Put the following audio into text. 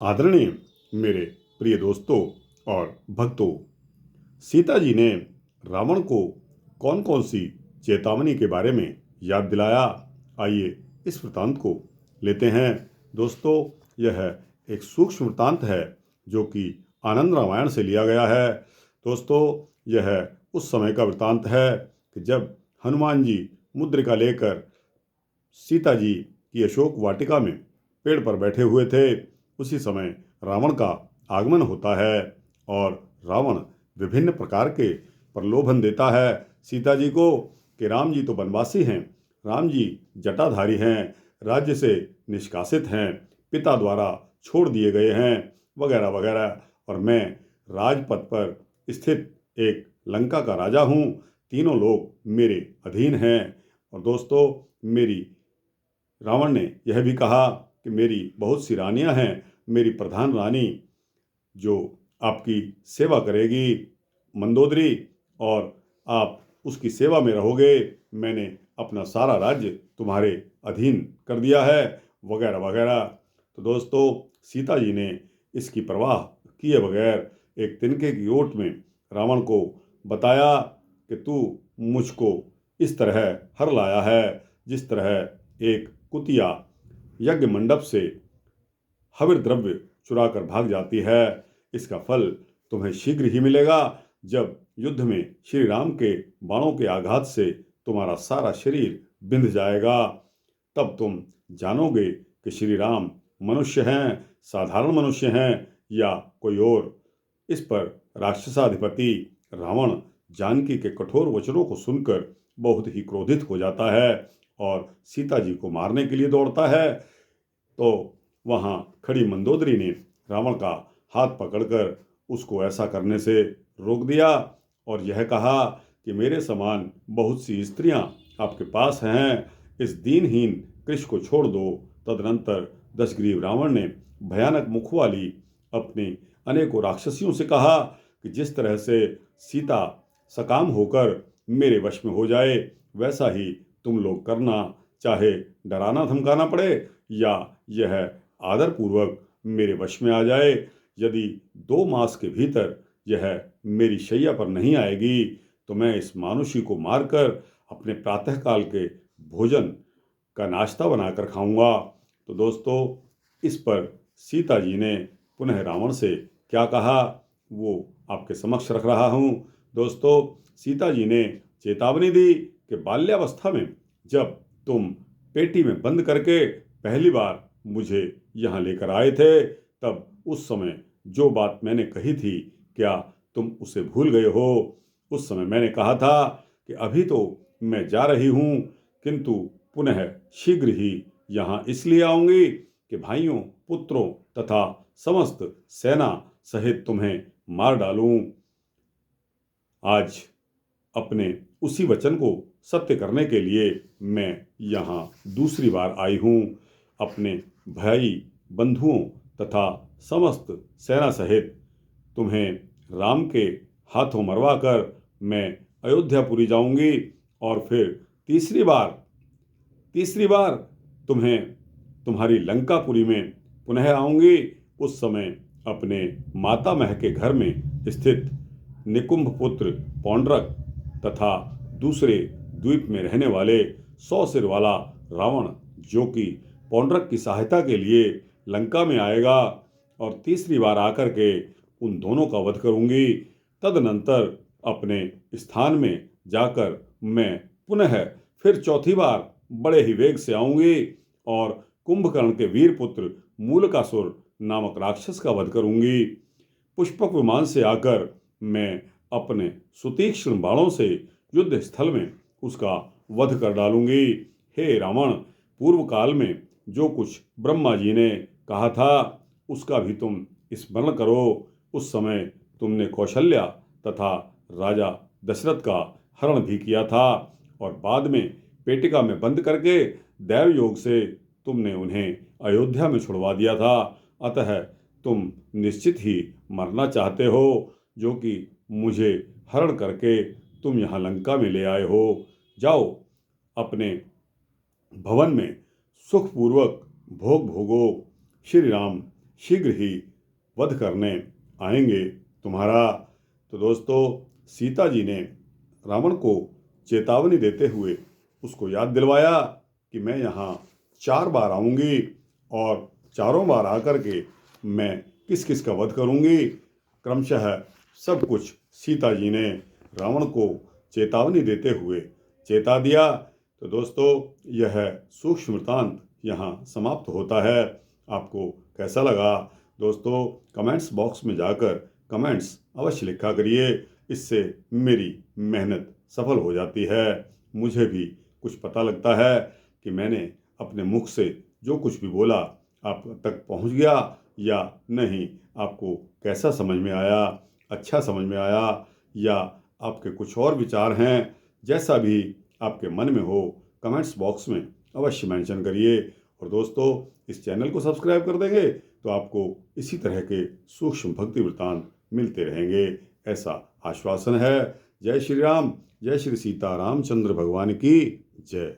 आदरणीय मेरे प्रिय दोस्तों और भक्तों, सीता जी ने रावण को कौन कौन सी चेतावनी के बारे में याद दिलाया। आइए इस वृतांत को लेते हैं। दोस्तों, यह एक सूक्ष्म वृतांत है जो कि आनंद रामायण से लिया गया है। दोस्तों, यह उस समय का वृतांत है कि जब हनुमान जी मुद्रिका लेकर सीता जी की अशोक वाटिका में पेड़ पर बैठे हुए थे। उसी समय रावण का आगमन होता है और रावण विभिन्न प्रकार के प्रलोभन देता है सीता जी को कि राम जी तो वनवासी हैं, राम जी जटाधारी हैं, राज्य से निष्कासित हैं, पिता द्वारा छोड़ दिए गए हैं, वगैरह वगैरह, और मैं राजपथ पर स्थित एक लंका का राजा हूँ, तीनों लोग मेरे अधीन हैं। और दोस्तों, मेरी रावण ने यह भी कहा कि मेरी बहुत सी रानियां हैं, मेरी प्रधान रानी जो आपकी सेवा करेगी मंदोदरी, और आप उसकी सेवा में रहोगे, मैंने अपना सारा राज्य तुम्हारे अधीन कर दिया है, वगैरह वगैरह। तो दोस्तों, सीता जी ने इसकी परवाह किए बगैर एक तिनके की ओट में रावण को बताया कि तू मुझको इस तरह हर लाया है जिस तरह एक कुतिया यज्ञ मंडप से हविर द्रव्य चुरा कर भाग जाती है। इसका फल तुम्हें शीघ्र ही मिलेगा। जब युद्ध में श्री राम के बाणों के आघात से तुम्हारा सारा शरीर बिंध जाएगा, तब तुम जानोगे कि श्री राम मनुष्य हैं, साधारण मनुष्य हैं या कोई और। इस पर राक्षसाधिपति रावण जानकी के कठोर वचनों को सुनकर बहुत ही क्रोधित हो जाता है और सीता जी को मारने के लिए दौड़ता है। तो वहाँ खड़ी मंदोदरी ने रावण का हाथ पकड़कर उसको ऐसा करने से रोक दिया और यह कहा कि मेरे समान बहुत सी स्त्रियां आपके पास हैं, इस दीनहीन कृष को छोड़ दो। तदनंतर दशग्रीव रावण ने भयानक मुख वाली अपनी अनेकों राक्षसियों से कहा कि जिस तरह से सीता सकाम होकर मेरे वश में हो जाए, वैसा ही तुम लोग करना, चाहे डराना धमकाना पड़े या यह आदरपूर्वक मेरे वश में आ जाए। यदि 2 मास के भीतर यह मेरी शैया पर नहीं आएगी तो मैं इस मानुषी को मारकर अपने प्रातःकाल के भोजन का नाश्ता बनाकर खाऊंगा। तो दोस्तों, इस पर सीता जी ने पुनः रावण से क्या कहा वो आपके समक्ष रख रहा हूँ। दोस्तों, सीता जी ने चेतावनी दी कि बाल्यावस्था में जब तुम पेटी में बंद करके पहली बार मुझे यहाँ लेकर आए थे, तब उस समय जो बात मैंने कही थी, क्या तुम उसे भूल गए हो। उस समय मैंने कहा था कि अभी तो मैं जा रही हूँ, किंतु पुनः शीघ्र ही यहाँ इसलिए आऊँगी कि भाइयों, पुत्रों तथा समस्त सेना सहित तुम्हें मार डालूं। आज अपने उसी वचन को सत्य करने के लिए मैं यहाँ दूसरी बार आई हूँ। अपने भाई बंधुओं तथा समस्त सेना सहित तुम्हें राम के हाथों मरवा कर मैं अयोध्यापुरी जाऊंगी और फिर तीसरी बार तुम्हें तुम्हारी लंकापुरी में पुनः आऊंगी। उस समय अपने माता मह के घर में स्थित निकुंभ पुत्र पौंड्रक तथा दूसरे द्वीप में रहने वाले 100 सिर वाला रावण, जो कि पौंड्रक की सहायता के लिए लंका में आएगा, और तीसरी बार आकर के उन दोनों का वध करूंगी। तदनंतर अपने स्थान में जाकर मैं पुनः फिर चौथी बार बड़े ही वेग से आऊंगी और कुंभकर्ण के वीर पुत्र मूलकासुर नामक राक्षस का वध करूंगी। पुष्पक विमान से आकर मैं अपने सुतीक्ष्ण बाणों से युद्ध स्थल में उसका वध कर डालूंगी। हे रावण, पूर्व काल में जो कुछ ब्रह्मा जी ने कहा था उसका भी तुम स्मरण करो। उस समय तुमने कौशल्या तथा राजा दशरथ का हरण भी किया था और बाद में पेटिका में बंद करके दैव योग से तुमने उन्हें अयोध्या में छुड़वा दिया था। अतः तुम निश्चित ही मरना चाहते हो, जो कि मुझे हरण करके तुम यहाँ लंका में ले आए हो। जाओ, अपने भवन में सुखपूर्वक भोग भोगो। श्री राम शीघ्र ही वध करने आएंगे तुम्हारा। तो दोस्तों, सीता जी ने रावण को चेतावनी देते हुए उसको याद दिलवाया कि मैं यहाँ 4 बार आऊँगी और चारों बार आकर के मैं किस किस का वध करूँगी, क्रमशः सब कुछ सीता जी ने रावण को चेतावनी देते हुए चेता दिया। तो दोस्तों, यह सूक्ष्म वृत्तांत यहाँ समाप्त होता है। आपको कैसा लगा दोस्तों, कमेंट्स बॉक्स में जाकर कमेंट्स अवश्य लिखा करिए। इससे मेरी मेहनत सफल हो जाती है। मुझे भी कुछ पता लगता है कि मैंने अपने मुख से जो कुछ भी बोला आप तक पहुंच गया या नहीं, आपको कैसा समझ में आया, अच्छा समझ में आया या आपके कुछ और विचार हैं, जैसा भी आपके मन में हो कमेंट्स बॉक्स में अवश्य मेंशन करिए। और दोस्तों, इस चैनल को सब्सक्राइब कर देंगे तो आपको इसी तरह के सूक्ष्म भक्ति वृत्तांत मिलते रहेंगे, ऐसा आश्वासन है। जय श्री राम, जय श्री सीता रामचंद्र भगवान की जय।